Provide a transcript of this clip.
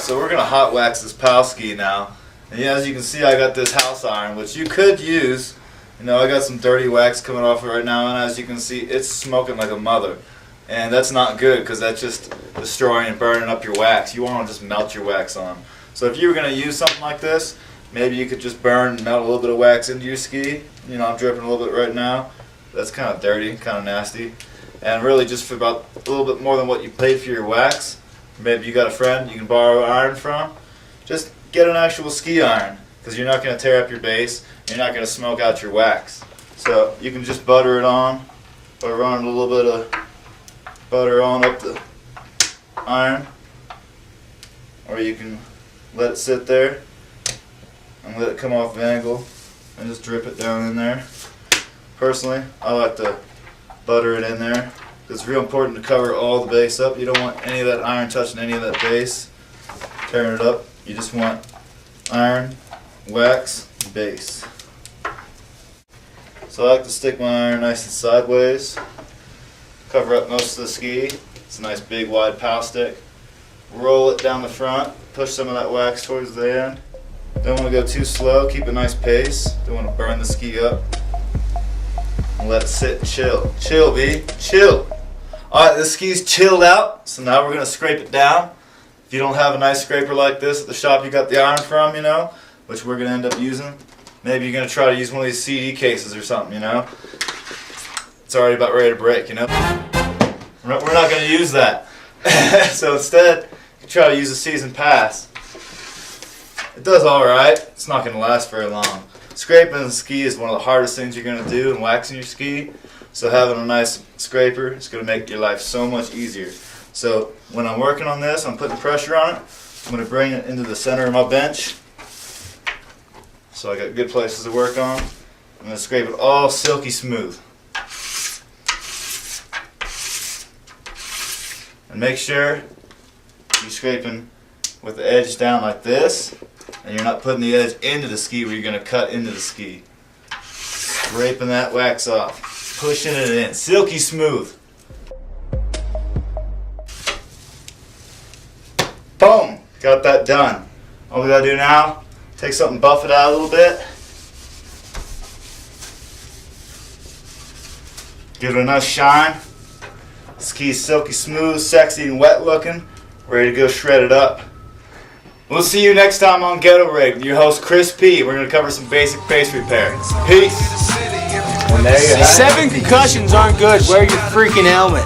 So we're gonna hot wax this ParkScene now, and yeah, as you can see, I got this house iron, which you could use. You know, I got some dirty wax coming off it right now, and as you can see, it's smoking like a mother, and that's not good because that's just destroying and burning up your wax. You want to just melt your wax on. So if you were gonna use something like this, maybe you could just melt a little bit of wax into your ski. You know, I'm dripping a little bit right now. That's kind of dirty, kind of nasty, and really just for about a little bit more than what you paid for your wax. Maybe you got a friend you can borrow an iron from. Just get an actual ski iron, because you're not going to tear up your base, and you're not going to smoke out your wax. So you can just butter it on, by running a little bit of butter on up the iron, or you can let it sit there and let it come off the angle and just drip it down in there. Personally, I like to butter it in there. It's real important to cover all the base up. You don't want any of that iron touching any of that base, tearing it up. You just want iron, wax, base. So I like to stick my iron nice and sideways, cover up most of the ski. It's a nice big wide pow stick. Roll it down the front, push some of that wax towards the end. Don't want to go too slow, keep a nice pace. Don't want to burn the ski up. And let it sit and chill. Chill, B. Chill. Alright, this ski's chilled out, so now we're going to scrape it down. If you don't have a nice scraper like this at the shop you got the iron from, you know, which we're going to end up using, maybe you're going to try to use one of these CD cases or something, you know. It's already about ready to break, you know. We're not going to use that. So instead, you can try to use a season pass. It does alright. It's not going to last very long. Scraping the ski is one of the hardest things you're going to do, and waxing your ski. So having a nice scraper is going to make your life so much easier. So when I'm working on this, I'm putting pressure on it. I'm going to bring it into the center of my bench. So I got good places to work on. I'm going to scrape it all silky smooth. And make sure you're scraping with the edge down like this, and you're not putting the edge into the ski where you're going to cut into the ski. Scraping that wax off, pushing it in, silky smooth. Boom! Got that done. All we gotta do now, take something, buff it out a little bit. Give it a nice shine. Ski's silky smooth, sexy, and wet looking. Ready to go shred it up. We'll see you next time on Ghetto Rig with your host Chris P. We're going to cover some basic base repair. Peace. And there you have it. 7 concussions aren't good. Wear your freaking helmet.